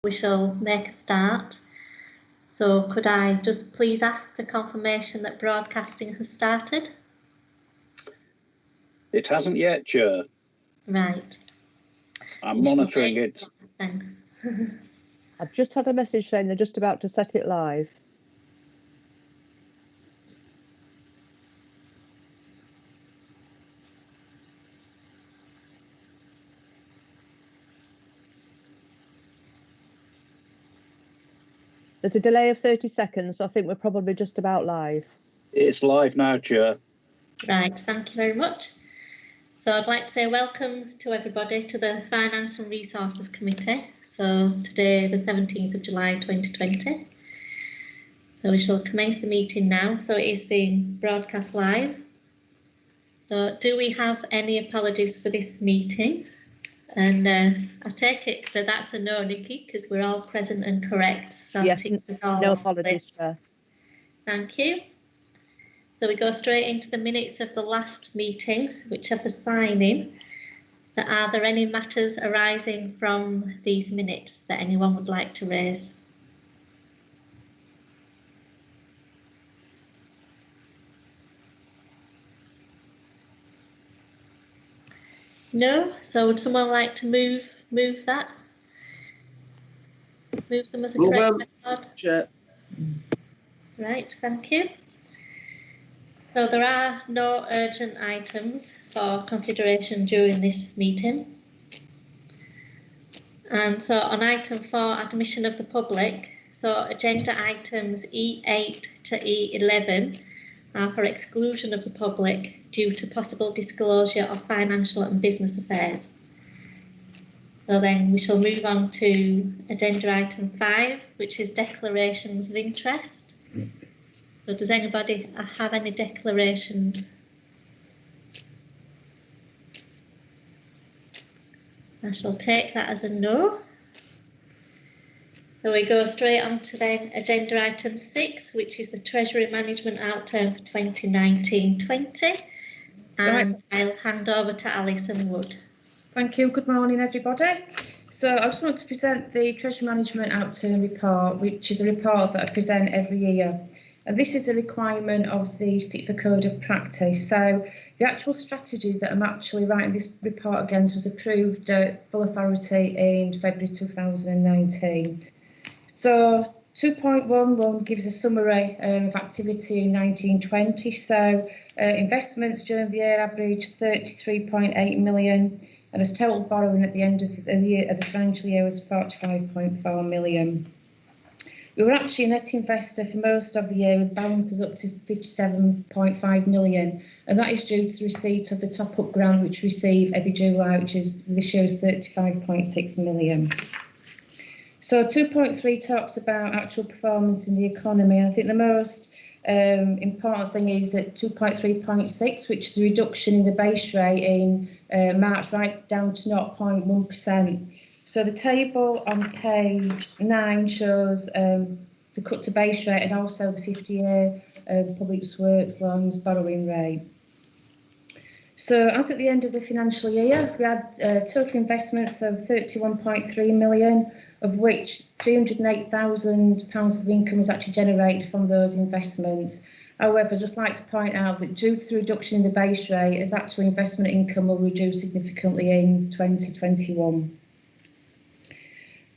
we shall make a start. So could I just please ask for confirmation that broadcasting has started? It hasn't yet, Chair. Right. I'm monitoring it. Then. I've just had a message saying they're just about to set it live. There's a delay of 30 seconds, so I think we're probably just about live. It's live now, Chair. Right, thank you very much. So I'd like to say welcome to everybody to the Finance and Resources Committee. So today, the 17th of July 2020. So we shall commence the meeting now. So it is being broadcast live. So do we have any apologies for this meeting? And I take it that that's a no, Nikki, because we're all present and correct. So yes, no apologies, Chair. Thank you. So we go straight into the minutes of the last meeting, which are for signing. Are there any matters arising from these minutes that anyone would like to raise? No? So would someone like to move that? Move them as a correct record? Chair. Right, thank you. So there are no urgent items for consideration during this meeting. And so on item 4, admission of the public, so agenda items E8 to E11 are for exclusion of the public due to possible disclosure of financial and business affairs. So then we shall move on to agenda item 5, which is declarations of interest. So does anybody have any declarations? I shall take that as a no. So we go straight on to then agenda item 6, which is the Treasury Management Outturn for 2019-20. And right. I'll hand over to Alison Wood. Thank you. Good morning, everybody. So I just want to present the Treasury Management Outturn report, which is a report that I present every year. And this is a requirement of the CITFA Code of Practice. So the actual strategy that I'm actually writing this report against was approved at full authority in February 2019. So 2.11 gives a summary of activity in 1920. So investments during the year averaged 33.8 million, and as total borrowing at the end of the year, of the financial year, was 45.4 million. We were actually a net investor for most of the year, with balances up to 57.5 million, and that is due to the receipt of the top-up grant which we receive every July, which is this year is 35.6 million. So 2.3 talks about actual performance in the economy. I think the most important thing is that 2.3.6, which is a reduction in the base rate in March, right down to 0.1%. So the table on page 9 shows the cut to base rate and also the 50-year public works loans borrowing rate. So as at the end of the financial year, we had total investments of 31.3 million, of which £308,000 of income was actually generated from those investments. However, I'd just like to point out that due to the reduction in the base rate, as actual investment income will reduce significantly in 2021.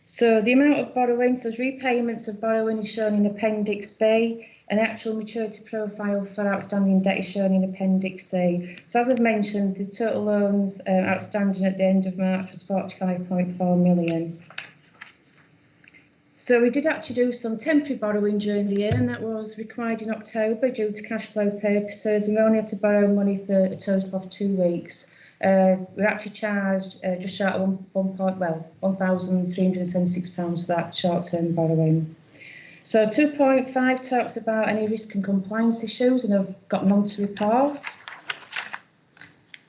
So the amount of borrowing, so repayments of borrowing is shown in Appendix B, and actual maturity profile for outstanding debt is shown in Appendix C. So as I've mentioned, the total loans outstanding at the end of March was 45.4 million. So we did actually do some temporary borrowing during the year, and that was required in October due to cash flow purposes, and we only had to borrow money for a total of 2 weeks. We're actually charged just short of £1,376 for that short-term borrowing. So 2.5 talks about any risk and compliance issues, and I've got none to report.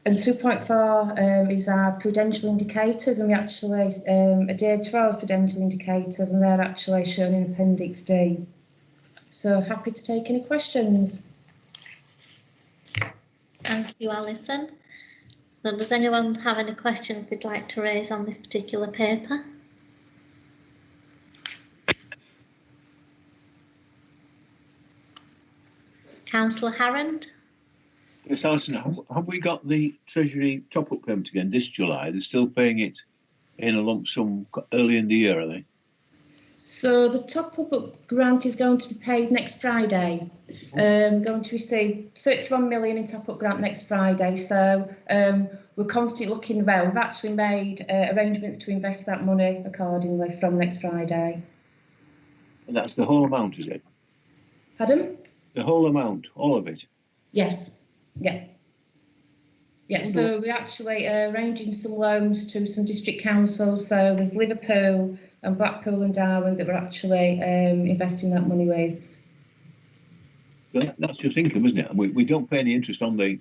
And 2.4 is our prudential indicators, and we actually adhere to our prudential indicators, and they're actually shown in Appendix D. So happy to take any questions. Thank you, Alison. So does anyone have any questions they'd like to raise on this particular paper? Councillor Harrand. Yes, Alison, have we got the Treasury top-up payment again this July? They're still paying it in a lump sum early in the year, are they? So the top-up grant is going to be paid next Friday. Going to receive 31 million in top-up grant next Friday. So we're constantly looking well. We've actually made arrangements to invest that money accordingly from next Friday. And that's the whole amount, is it? Pardon? The whole amount, all of it? Yes. Yeah. Yeah, so we're actually arranging some loans to some district councils. So there's Liverpool and Blackpool and Darwin that we're actually investing that money with. Well, that's just income, isn't it? And we don't pay any interest on the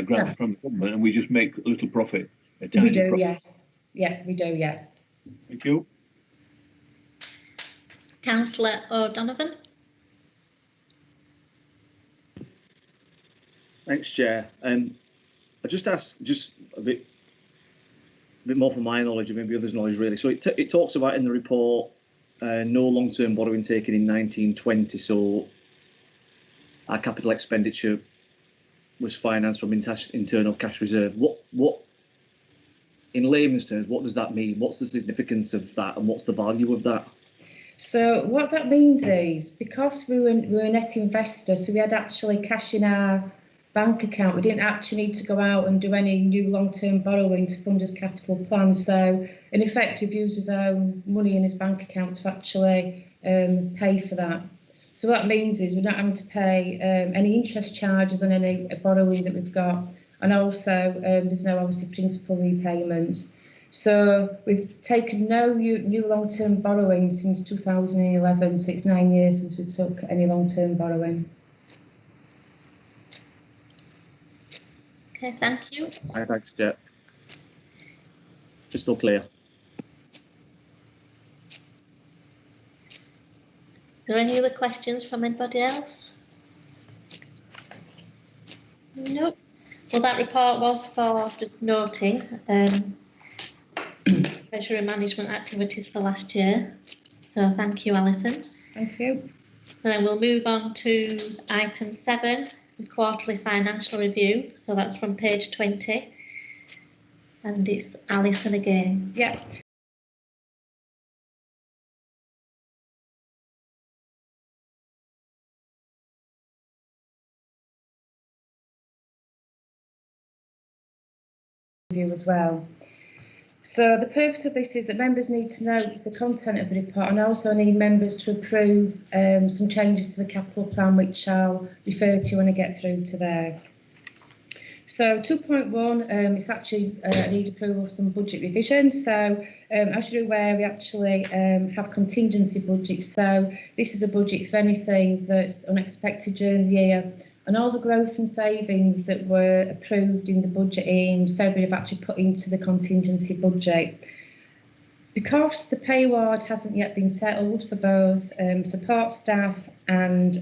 grant from the government, and we just make a little profit. We do, profit. yes. Yeah, we do, yeah. Thank you. Councillor O'Donovan. Thanks, Chair. I just ask a bit more for my knowledge and maybe others' knowledge, really. So it talks about in the report no long-term borrowing taken in 1920. So our capital expenditure was financed from internal cash reserve. What, in layman's terms, what does that mean? What's the significance of that, and what's the value of that? So what that means is, because we were a net investor, so we had actually cash in our bank account, we didn't actually need to go out and do any new long-term borrowing to fund his capital plan. So in effect, we've used his own money in his bank account to actually pay for that. So what that means is we're not having to pay any interest charges on any borrowing that we've got, and also there's no obviously principal repayments. So we've taken no new long-term borrowing since 2011, so it's 9 years since we took any long-term borrowing. Okay, thank you. Thanks, Chair. Crystal clear. Are there any other questions from anybody else? Nope. Well, that report was for just noting Treasury management activities for last year. So thank you, Alison. Thank you. And then we'll move on to item 7, the quarterly financial review. So that's from page 20. And it's Alison again. Yeah. As well. So the purpose of this is that members need to know the content of the report, and also need members to approve some changes to the capital plan, which I'll refer to when I get through to there. So 2.1, it's actually need approval of some budget revisions. So as you're aware, we actually have contingency budgets. So this is a budget for anything that's unexpected during the year. And all the growth and savings that were approved in the budget in February have actually put into the contingency budget. Because the pay award hasn't yet been settled for both support staff and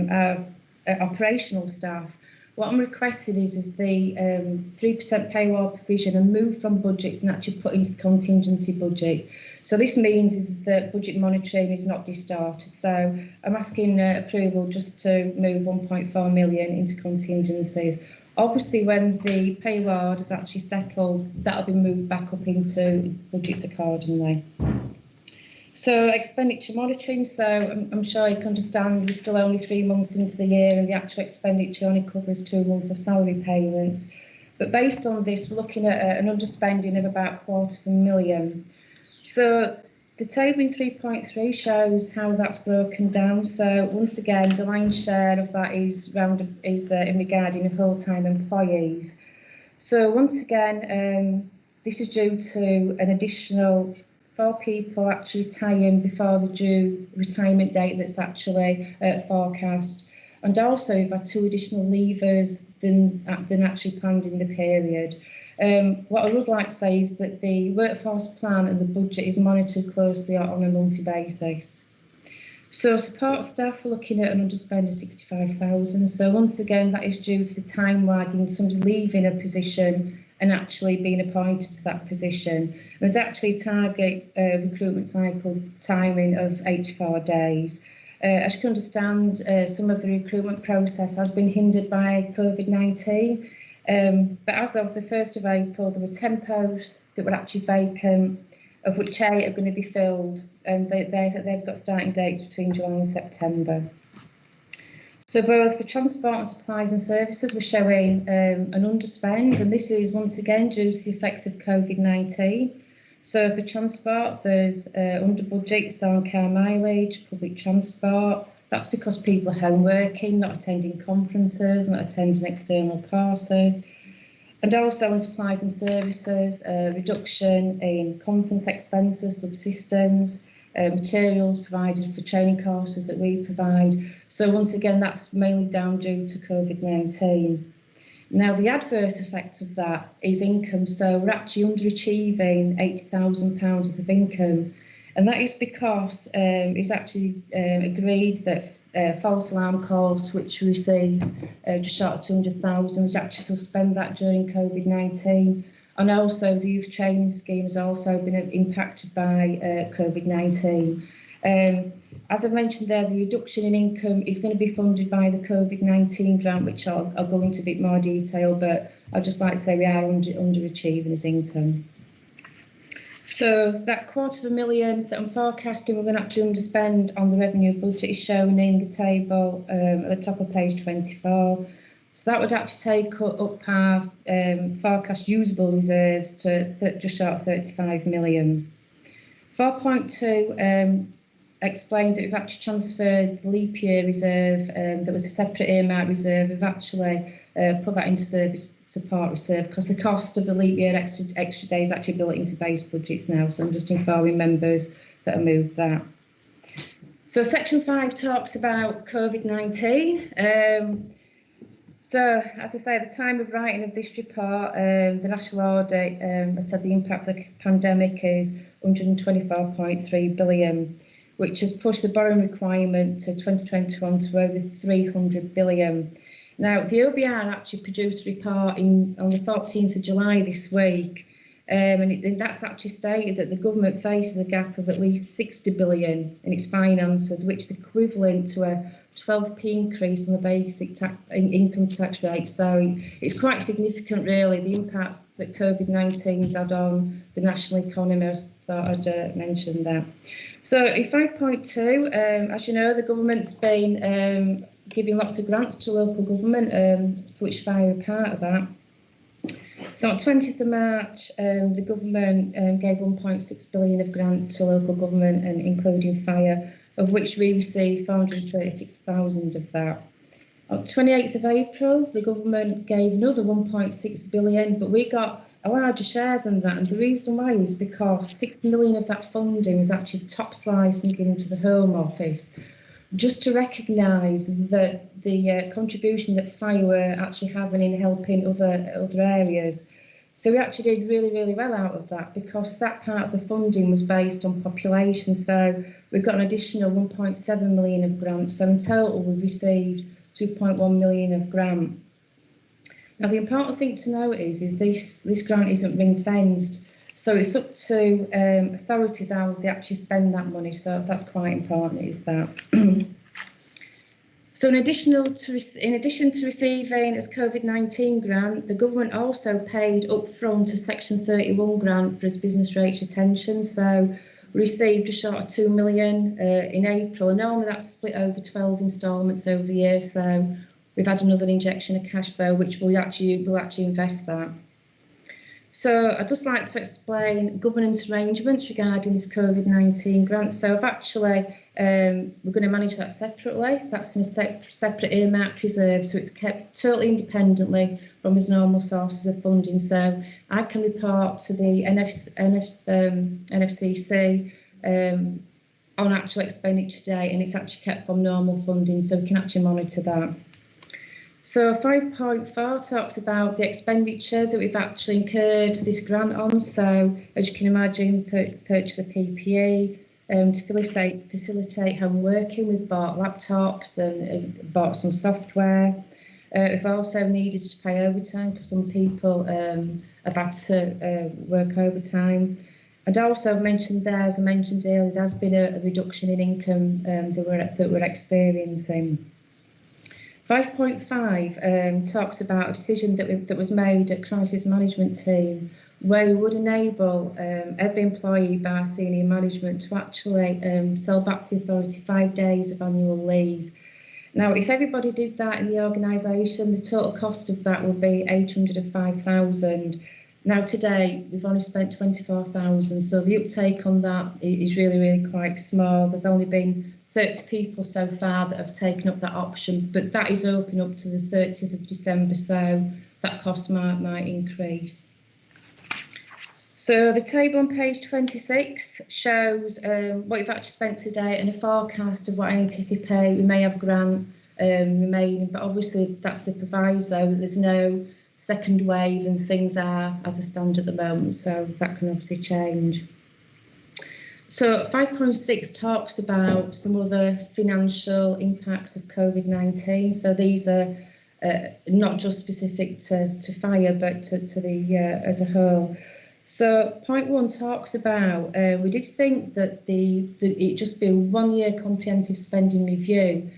our operational staff, what I'm requesting is the 3% pay award provision and move from budgets and actually put into the contingency budget. So this means is that budget monitoring is not distorted. So I'm asking approval just to move 1.4 million into contingencies. Obviously, when the pay award is actually settled, that'll be moved back up into budgets accordingly. So expenditure monitoring, so I'm sure you can understand we're still only 3 months into the year and the actual expenditure only covers 2 months of salary payments. But based on this, we're looking at an underspending of about £250,000. So the table in 3.3 shows how that's broken down. So once again, the lion's share of that is in regarding full-time employees. So once again, this is due to an additional 4 people actually retiring before the due retirement date that's actually forecast. And also we've had 2 additional leavers than actually planned in the period. What I would like to say is that the workforce plan and the budget is monitored closely on a monthly basis. So support staff are looking at an underspend of 65,000. So once again, that is due to the time lag in somebody leaving a position and actually being appointed to that position. There's actually a target recruitment cycle timing of 84 days. As you can understand, some of the recruitment process has been hindered by COVID-19. But as of the 1st of April, there were 10 posts that were actually vacant, of which 8 are going to be filled, and they've got starting dates between July and September. So both for transport and supplies and services, we're showing an underspend, and this is once again due to the effects of COVID-19. So for transport, there's under budgets on car mileage, public transport. That's because people are home working, not attending conferences, not attending external courses. And also in supplies and services, reduction in conference expenses, subsistence, materials provided for training courses that we provide. So once again, that's mainly down due to COVID-19. Now, the adverse effect of that is income. So we're actually underachieving £80,000 of income. And that is because it was actually agreed that false alarm calls, which we received just short of 200,000, was actually suspend that during COVID-19. And also the youth training scheme has also been impacted by COVID-19. As I mentioned there, the reduction in income is going to be funded by the COVID-19 grant, which I'll go into a bit more detail, but I'd just like to say we are underachieving as income. So that £250,000 that I'm forecasting we're going to actually underspend on the revenue budget is shown in the table at the top of page 24. So that would actually take up our forecast usable reserves to just short of 35 million. 4.2 explains that we've actually transferred the leap year reserve that was a separate earmark reserve. We've actually put that into service support reserve because the cost of the leap year extra day is actually built into base budgets now. So I'm just informing members that I moved that. So section 5 talks about COVID-19. So, as I say, at the time of writing of this report, the national audit has said the impact of the pandemic is 124.3 billion, which has pushed the borrowing requirement to 2021 to over 300 billion. Now, the OBR actually produced a report on the 14th of July this week, and that's actually stated that the government faces a gap of at least 60 billion in its finances, which is equivalent to a 12p increase on the basic income tax rate. So it's quite significant, really, the impact that COVID-19 has had on the national economy. I thought I'd mention that. So in 5.2, as you know, the government's been giving lots of grants to local government, which fire are part of that. So on 20th of March, the government gave 1.6 billion of grant to local government, and including fire, of which we received 436,000 of that. On 28th of April, the government gave another 1.6 billion, but we got a larger share than that. And the reason why is because 6 million of that funding was actually top sliced and given to the Home Office, just to recognise that the contribution that fire were actually having in helping other areas. So we actually did really, really well out of that, because that part of the funding was based on population. So we've got an additional 1.7 million of grants. So in total, we've received 2.1 million of grant. Now, the important thing to note is this grant isn't ring-fenced. So it's up to authorities how they actually spend that money. So that's quite important, is that. So in addition to receiving its COVID-19 grant, the government also paid upfront a Section 31 grant for its business rates retention. So we received just short of 2 million in April, and normally that's split over 12 instalments over the year. So we've had another injection of cash flow, which will actually invest that. So I'd just like to explain governance arrangements regarding this COVID-19 grant. So I've actually, we're going to manage that separately. That's in a separate earmarked reserve, so it's kept totally independently from its normal sources of funding. So I can report to the NFCC on actual expenditure day, and it's actually kept from normal funding, so we can actually monitor that. So 5.4 talks about the expenditure that we've actually incurred this grant on. So as you can imagine, purchase of PPE, to facilitate home working, we've bought laptops and bought some software. We've also needed to pay overtime because some people have had to work overtime. And also mentioned there, as I mentioned earlier, there has been a reduction in income that we're experiencing. 5.5 talks about a decision that was made at crisis management team where we would enable every employee by senior management to actually sell back to the authority 5 days of annual leave. Now, if everybody did that in the organisation, the total cost of that would be 805,000. Now, today, we've only spent 24,000, so the uptake on that is really, really quite small. There's only been 30 people so far that have taken up that option, but that is open up to the 30th of December, so that cost might increase. So the table on page 26 shows what you've actually spent today and a forecast of what I anticipate. We may have a grant remaining, but obviously that's the proviso. There's no second wave and things are as they stand at the moment, so that can obviously change. So 5.6 talks about some other financial impacts of COVID-19. So these are not just specific to fire, but to the as a whole. So point 1 talks about, we did think that it just be a 1-year comprehensive spending review,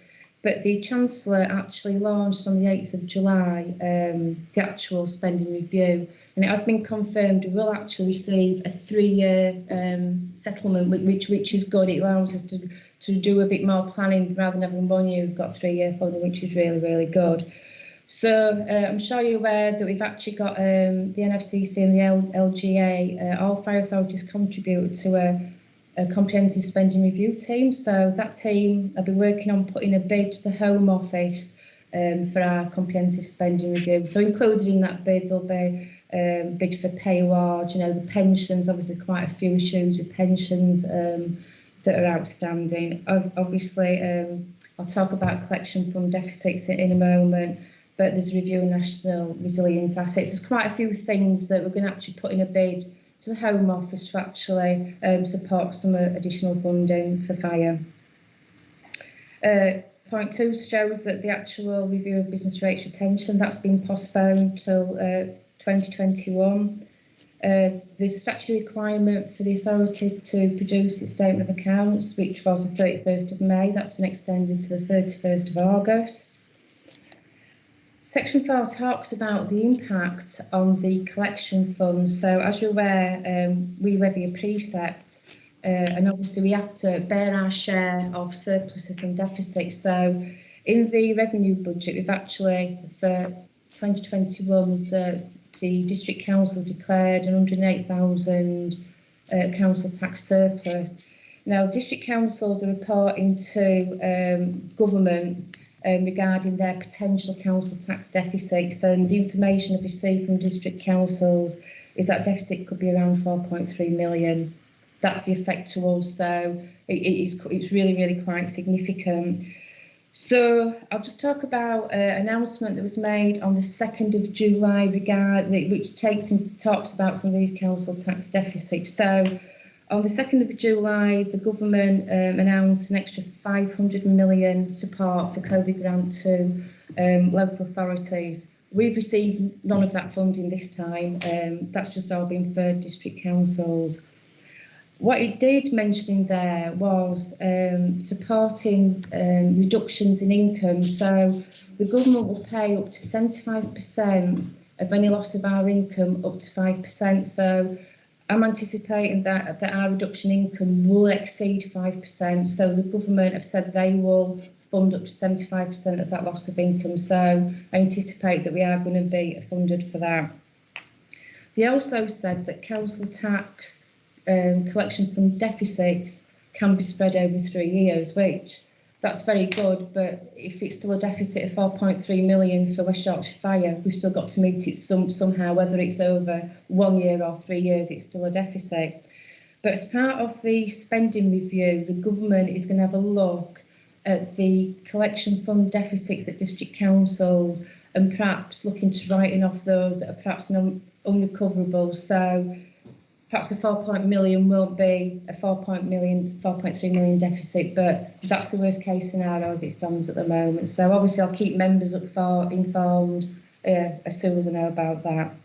but the Chancellor actually launched on the 8th of July the actual spending review, and it has been confirmed we will actually receive a 3-year settlement, which is good. It allows us to do a bit more planning rather than having 1 year. We've got 3-year funding, which is really, really good. So I'm sure you're aware that we've actually got the NFCC and the LGA, all fire authorities contribute to a comprehensive spending review team. So that team will be working on putting a bid to the Home Office for our comprehensive spending review. So included in that bid, there'll be bid for pay awards, the pensions, obviously quite a few issues with pensions that are outstanding. Obviously, I'll talk about collection fund deficits in a moment, but there's a review of national resilience assets. There's quite a few things that we're going to actually put in a bid to the Home Office to actually support some additional funding for fire. Point 2 shows that the actual review of business rates retention, that's been postponed till 2021. There's a statutory requirement for the authority to produce its statement of accounts, which was the 31st of May. That's been extended to the 31st of August. Section 4 talks about the impact on the collection funds. So as you're aware, we levy a precept and obviously we have to bear our share of surpluses and deficits. So in the revenue budget, we've actually, for 2021, the district councils declared an 108,000 council tax surplus. Now, district councils are reporting to government regarding their potential council tax deficits, and the information I've received from district councils is that deficit could be around 4.3 million. That's the effect to us, so it's really, really quite significant. So I'll just talk about an announcement that was made on the 2nd of July which talks about some of these council tax deficits. So on the 2nd of July, the government announced an extra 500 million support for COVID grant to local authorities. We've received none of that funding this time. That's just all been for district councils. What it did mention in there was supporting reductions in income. So the government will pay up to 75% of any loss of our income up to 5%. So I'm anticipating that our reduction in income will exceed 5%. So the government have said they will fund up to 75% of that loss of income. So I anticipate that we are going to be funded for that. They also said that council tax collection fund deficits can be spread over 3 years, which that's very good, but if it's still a deficit of 4.3 million for West Yorkshire Fire, we've still got to meet it somehow, whether it's over 1 year or 3 years, it's still a deficit. But as part of the spending review, the government is going to have a look at the collection fund deficits at district councils and perhaps looking to writing off those that are perhaps unrecoverable. So perhaps the 4.3 million won't be a 4.3 million deficit, but that's the worst case scenario as it stands at the moment. So obviously I'll keep members informed as soon as I know about that.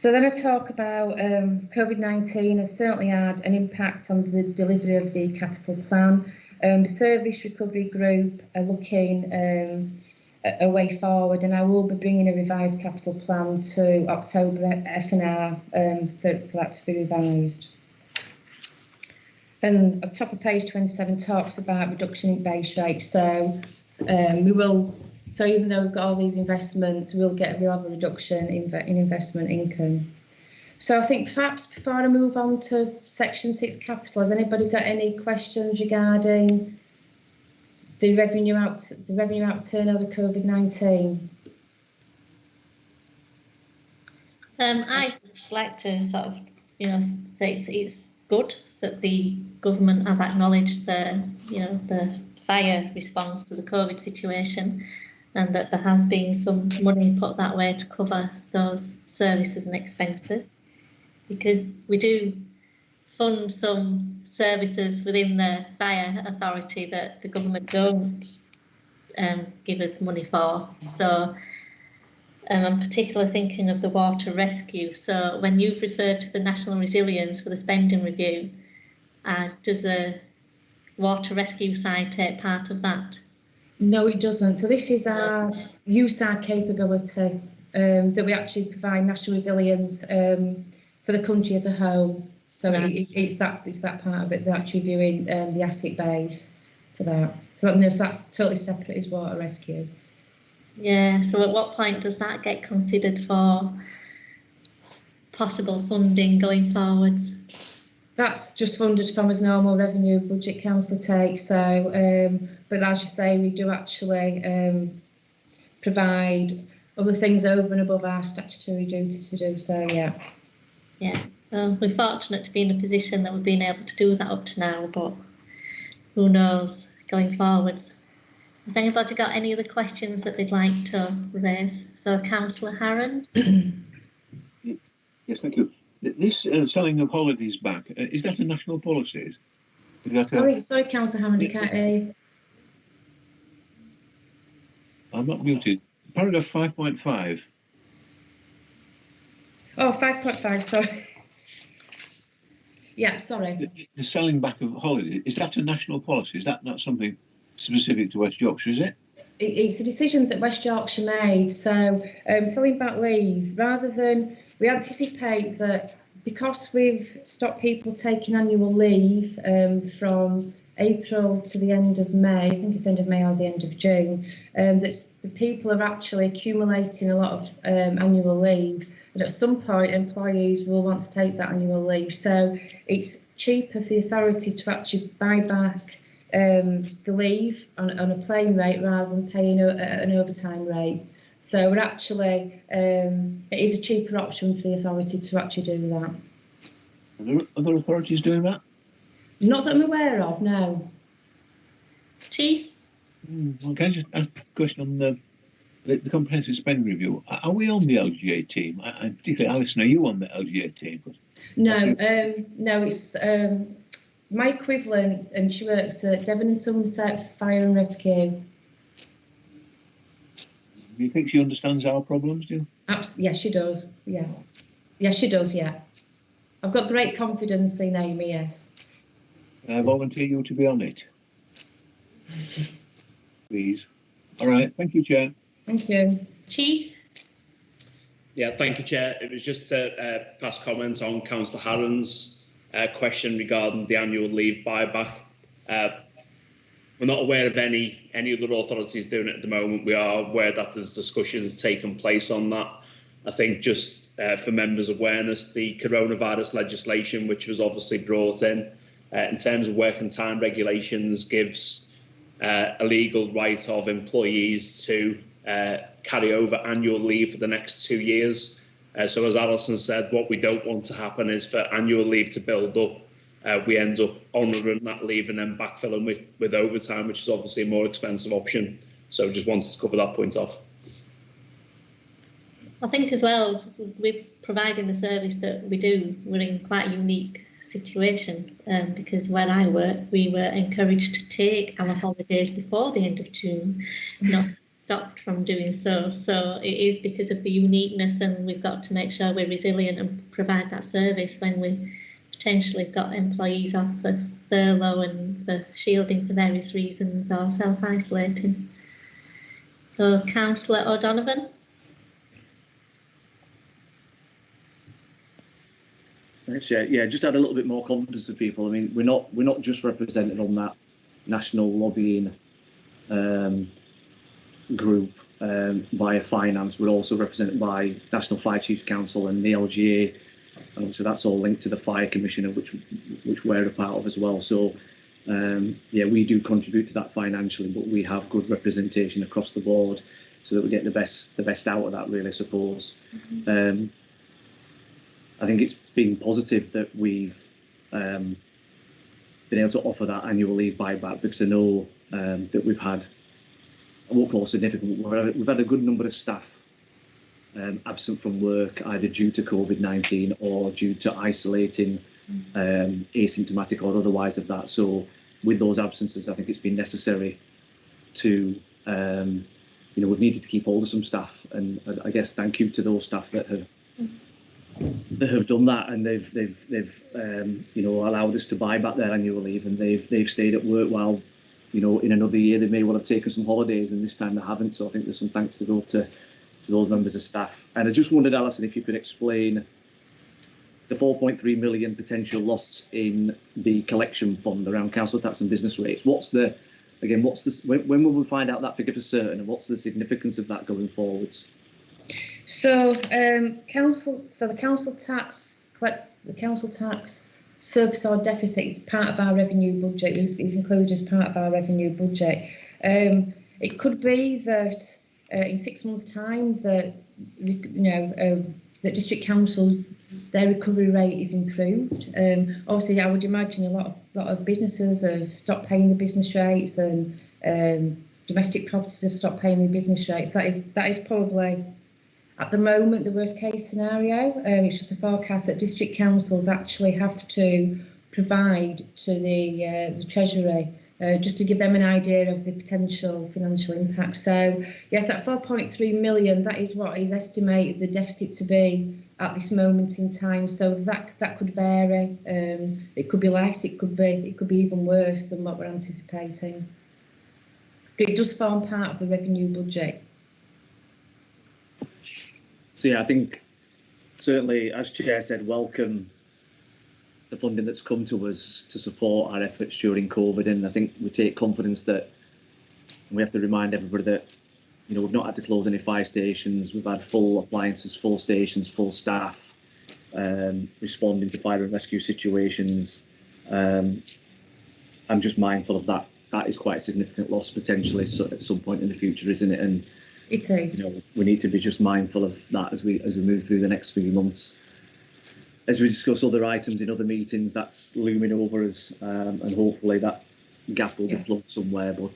So then I talk about COVID-19 has certainly had an impact on the delivery of the capital plan. The Service Recovery Group are looking a way forward, and I will be bringing a revised capital plan to October F&R for that to be revised. And at the top of page 27 talks about reduction in base rate. So So even though we've got all these investments, we'll have a reduction in investment income. So I think perhaps before I move on to Section 6 capital, has anybody got any questions regarding the revenue out turnover COVID-19? I'd like to sort of, say it's good that the government have acknowledged the fire response to the COVID situation, and that there has been some money put that way to cover those services and expenses, because we do fund some services within the fire authority that the government don't give us money for. So I'm particularly thinking of the water rescue. So when you've referred to the national resilience for the spending review, does the water rescue side take part of that? No, it doesn't. So this is our USAR capability that we actually provide national resilience for the country as a whole. So it's that part of it, they're actually viewing the asset base for that. So that's totally separate is water rescue. Yeah, so at what point does that get considered for possible funding going forwards? That's just funded from as normal revenue budget council takes. So, but as you say, we do actually provide other things over and above our statutory duty to do so. Yeah. Yeah. So we're fortunate to be in a position that we've been able to do that up to now, but who knows going forwards. Has anybody got any other questions that they'd like to raise? So, Councillor Harron. Yes, thank you. This selling of holidays back, is that a national policy? Sorry, Councillor Hammond, you can't hear you. I'm not muted. Paragraph 5.5. Oh, 5.5, sorry. Yeah, sorry. The selling back of holidays, is that a national policy? Is that not something specific to West Yorkshire, is it? It's a decision that West Yorkshire made. So selling back leave, rather than, we anticipate that because we've stopped people taking annual leave from April to the end of May, I think it's end of May or the end of June, that the people are actually accumulating a lot of annual leave. And at some point, employees will want to take that annual leave. So it's cheaper for the authority to actually buy back the leave on a plain rate rather than paying an overtime rate. So we're actually, it is a cheaper option for the authority to actually do that. Are there other authorities doing that? Not that I'm aware of, no. Chief? Okay, just ask a question on the comprehensive spending review. Are we on the LGA team? Particularly, Alison, are you on the LGA team? No, no, it's my equivalent, and she works at Devon and Somerset Fire and Rescue. Do you think she understands our problems, do you? Yes, she does, yeah. Yes, she does, yeah. I've got great confidence in Amy, yes. Can I volunteer you to be on it? Please. All right, thank you, Chair. Thank you. Chief? Yeah, thank you, Chair. It was just to pass comment on Councillor Harron's question regarding the annual leave buyback. We're not aware of any other authorities doing it at the moment. We are aware that there's discussions taking place on that. I think just for members' awareness, the coronavirus legislation, which was obviously brought in terms of working time regulations, gives a legal right of employees to carry over annual leave for the next 2 years. So as Alison said, what we don't want to happen is for annual leave to build up. We end up honouring that leave and then backfilling with overtime, which is obviously a more expensive option. So just wanted to cover that point off. I think as well, with providing the service that we do, we're in quite a unique situation because where I work, we were encouraged to take our holidays before the end of June, not stopped from doing so. So it is because of the uniqueness, and we've got to make sure we're resilient and provide that service when we potentially got employees off for furlough and for shielding for various reasons or self-isolating. So, Councillor O'Donovan. Thanks, yeah, just add a little bit more confidence to people. I mean, we're not just represented on that national lobbying group via finance. We're also represented by National Fire Chiefs Council and the LGA, and obviously that's all linked to the Fire Commissioner, which we're a part of as well. So yeah, we do contribute to that financially, but we have good representation across the board, so that we get the best out of that, really, I suppose. I think it's been positive that we've been able to offer that annual leave buyback, because I know that we've had, I won't call significant, we've had a good number of staff absent from work, either due to COVID-19 or due to isolating, asymptomatic or otherwise of that. So with those absences, I think it's been necessary to, we've needed to keep hold of some staff, and I guess thank you to those staff that have done that, and they've allowed us to buy back their annual leave, and they've stayed at work while, in another year they may well have taken some holidays, and this time they haven't. So I think there's some thanks to go to those members of staff. And I just wondered, Alison, if you could explain the 4.3 million potential loss in the collection fund around council tax and business rates. When will we find out that figure for certain, and what's the significance of that going forwards? So the council tax surplus or deficit is part of our revenue budget. It's included as part of our revenue budget. It could be that in 6 months' time that that district councils, their recovery rate is improved. Obviously, I would imagine a lot of businesses have stopped paying the business rates, and domestic properties have stopped paying the business rates. That is probably, at the moment, the worst case scenario. It's just a forecast that district councils actually have to provide to the Treasury, just to give them an idea of the potential financial impact. So yes, that 4.3 million, that is what is estimated the deficit to be at this moment in time. So that could vary. It could be less, it could be even worse than what we're anticipating. But it does form part of the revenue budget. So yeah, I think certainly, as Chair said, welcome the funding that's come to us to support our efforts during COVID, and I think we take confidence that, and we have to remind everybody that, we've not had to close any fire stations. We've had full appliances, full stations, full staff, responding to fire and rescue situations. I'm just mindful of that. That is quite a significant loss potentially, so at some point in the future, isn't it? And it is. We need to be just mindful of that as we move through the next few months. As we discuss other items in other meetings, that's looming over us, and hopefully that gap will be plugged somewhere. But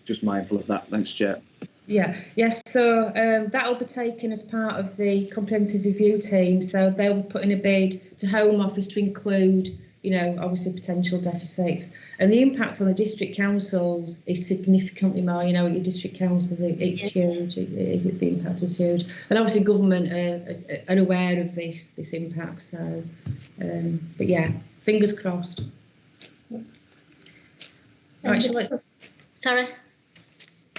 just mindful of that. Thanks, Chair. Yes. So that will be taken as part of the comprehensive review team. So they'll put in a bid to Home Office to include, obviously potential deficits, and the impact on the district councils is significantly more. Your district councils, it's huge. The impact is huge, and obviously government are aware of this impact. So, but yeah, fingers crossed. Right, Sorry.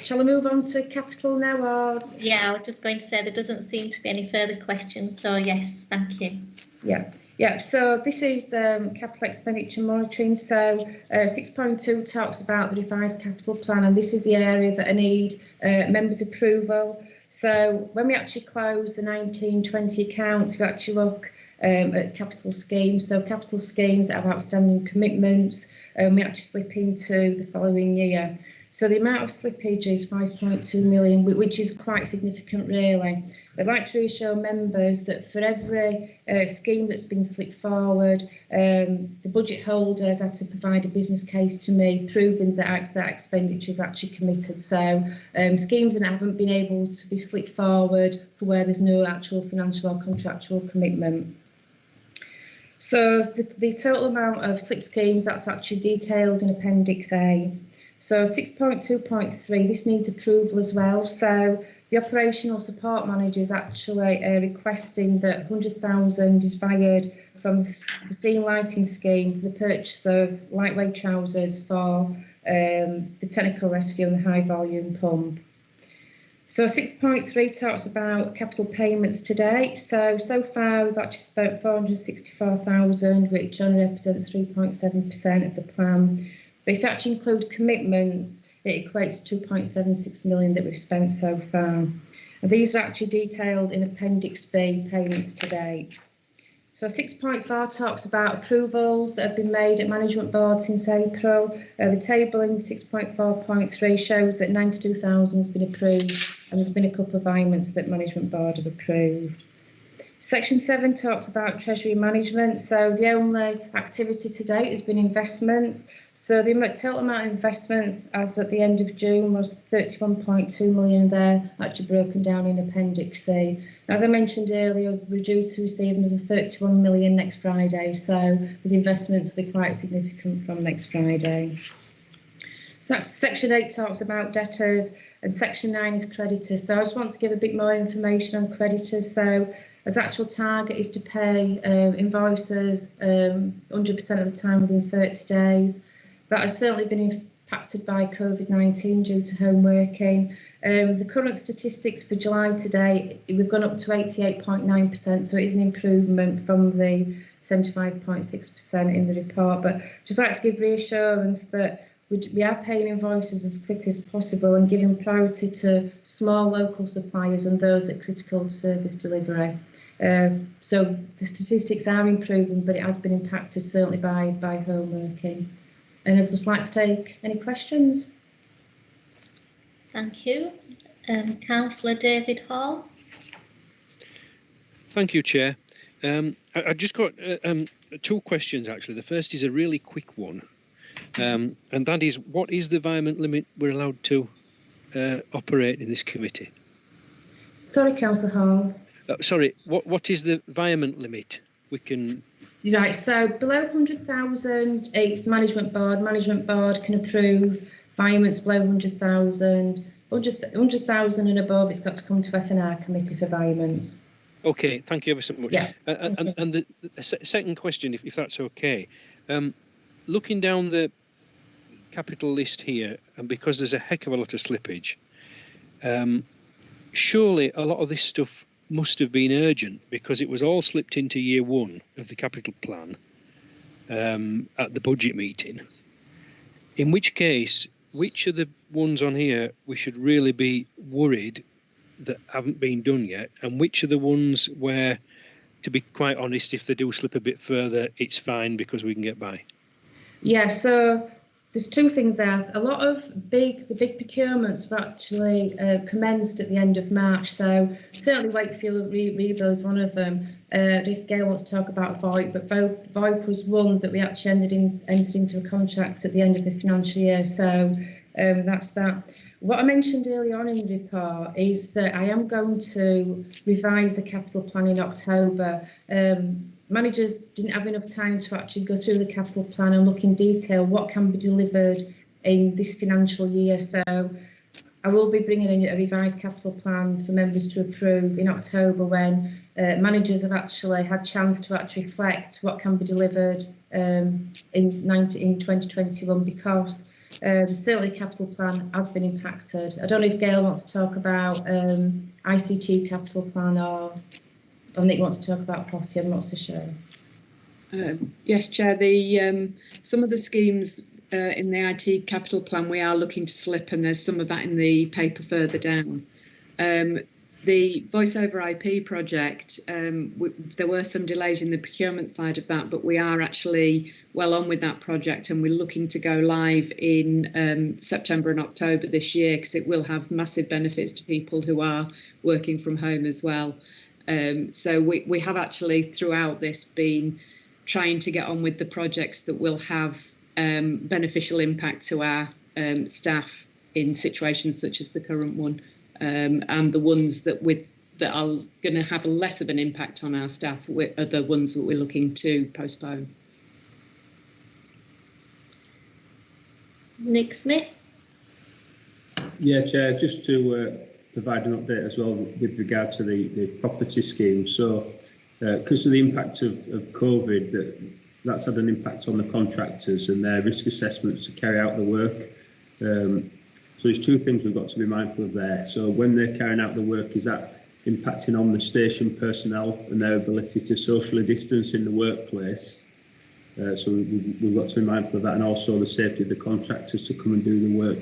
Shall I move on to capital now? Or? Yeah, I was just going to say there doesn't seem to be any further questions. So yes, thank you. Yeah, so this is capital expenditure monitoring. So 6.2 talks about the revised capital plan, and this is the area that I need members' approval. So when we actually close the 19-20 accounts, we actually look at capital schemes. So capital schemes that have outstanding commitments, and we actually slip into the following year. So the amount of slippage is 5.2 million, which is quite significant, really. I'd like to reassure members that for every scheme that's been slipped forward, the budget holders had to provide a business case to me, proving that that expenditure is actually committed. So schemes that haven't been able to be slipped forward for where there's no actual financial or contractual commitment. So the total amount of slip schemes, that's actually detailed in Appendix A. So 6.2.3, this needs approval as well. So the operational support manager is actually requesting that 100,000 is fired from the scene lighting scheme for the purchase of lightweight trousers for the technical rescue and the high volume pump. So 6.3 talks about capital payments to date. So far we've actually spent 464,000, which only represents 3.7% of the plan. But if you actually include commitments, it equates to 2.76 million that we've spent so far. And these are actually detailed in Appendix B, payments to date. So 6.4 talks about approvals that have been made at Management Board since April. The table in 6.4.3 shows that 92,000 has been approved, and there's been a couple of amendments that Management Board have approved. Section 7 talks about Treasury management. So the only activity to date has been investments. So the total amount of investments as at the end of June was 31.2 million there, actually broken down in Appendix C. As I mentioned earlier, we're due to receive another 31 million next Friday, so the investments will be quite significant from next Friday. So Section 8 talks about debtors and Section 9 is creditors. So I just want to give a bit more information on creditors. So as actual target is to pay invoices 100% of the time within 30 days. That has certainly been impacted by COVID-19 due to home working. The current statistics for July to date, we've gone up to 88.9%, so it is an improvement from the 75.6% in the report. But just like to give reassurance that we are paying invoices as quickly as possible and giving priority to small local suppliers and those at critical service delivery. So the statistics are improving, but it has been impacted certainly by home working. And I'd just like to take any questions. Thank you. Councillor David Hall. Thank you, Chair. I just got two questions, actually. The first is a really quick one, and that is, what is the environment limit we're allowed to operate in this committee? Sorry, Councillor Hall. Sorry, what is the environment limit we can... Right, so below 100,000, it's Management Board. Management Board can approve environments below 100,000. 100,000 and above, it's got to come to F&R Committee for environments. Okay, thank you ever so much. Yeah. And the second question, if that's okay, looking down the capital list here, and because there's a heck of a lot of slippage, surely a lot of this stuff must have been urgent because it was all slipped into year one of the capital plan at the budget meeting. In which case, which are the ones on here we should really be worried that haven't been done yet, and which are the ones where, to be quite honest, if they do slip a bit further, it's fine because we can get by? Yeah, so there's two things there. A lot of the big procurements were actually commenced at the end of March. So certainly Wakefield Revo is one of them. If Gail wants to talk about VoIP, but VoIP was one that we actually entered into a contract at the end of the financial year. So that's that. What I mentioned earlier on in the report is that I am going to revise the capital plan in October. Managers didn't have enough time to actually go through the capital plan and look in detail what can be delivered in this financial year. So I will be bringing in a revised capital plan for members to approve in October when managers have actually had chance to actually reflect what can be delivered in 2021, because certainly capital plan has been impacted. I don't know if Gail wants to talk about ICT capital plan, or Nick wants to talk about property. I'm not so sure. Yes, Chair. Some of the schemes in the IT capital plan we are looking to slip, and there's some of that in the paper further down. The voice over IP project, there were some delays in the procurement side of that, but we are actually well on with that project, and we're looking to go live in September and October this year, because it will have massive benefits to people who are working from home as well. So we have actually throughout this been trying to get on with the projects that will have beneficial impact to our staff in situations such as the current one, and the ones that are going to have less of an impact on our staff are the ones that we're looking to postpone. Nick Smith. Yeah, Chair, just to provide an update as well with regard to the property scheme. So, because of the impact of COVID, that's had an impact on the contractors and their risk assessments to carry out the work. So there's two things we've got to be mindful of there. So when they're carrying out the work, is that impacting on the station personnel and their ability to socially distance in the workplace? So we've got to be mindful of that, and also the safety of the contractors to come and do the work.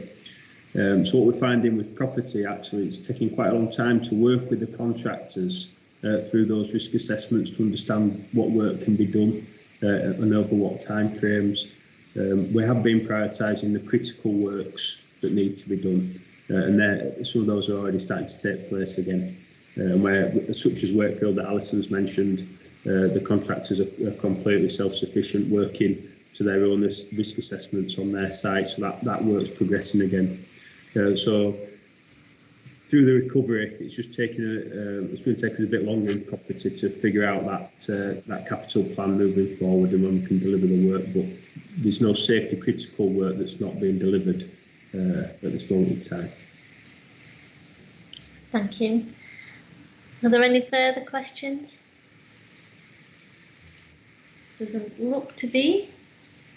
So what we're finding with property, actually, it's taking quite a long time to work with the contractors through those risk assessments to understand what work can be done and over what time frames. We have been prioritising the critical works that need to be done, and some of those are already starting to take place again. Where, such as Wakefield that Alison's mentioned, the contractors are completely self-sufficient, working to their own risk assessments on their site, so that work's progressing again. So through the recovery, it's just taking it's going to take us a bit longer in property to figure out that capital plan moving forward and when we can deliver the work. But there's no safety critical work that's not being delivered at this moment in time. Thank you. Are there any further questions? Doesn't look to be.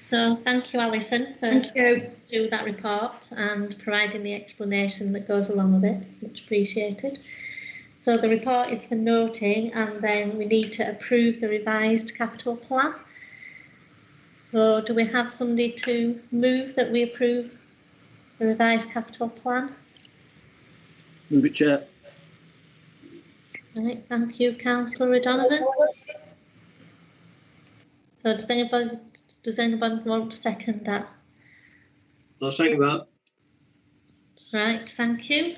So thank you, Alison, for through that report and providing the explanation that goes along with it. It's much appreciated. So the report is for noting, and then we need to approve the revised capital plan. So do we have somebody to move that we approve the revised capital plan? Move it, Chair. Right, thank you, Councillor O'Donovan. So does anybody want to second that? I'll second that. Right, thank you.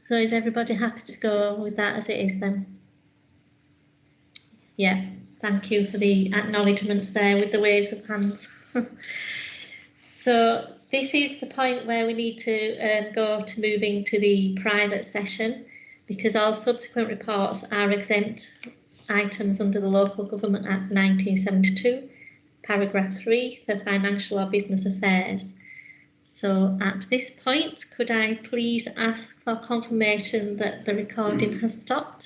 So is everybody happy to go with that as it is then? Yeah, thank you for the acknowledgements there with the waves of hands. So this is the point where we need to go to moving to the private session, because all subsequent reports are exempt items under the Local Government Act 1972, paragraph 3 for financial or business affairs. So at this point, could I please ask for confirmation that the recording has stopped?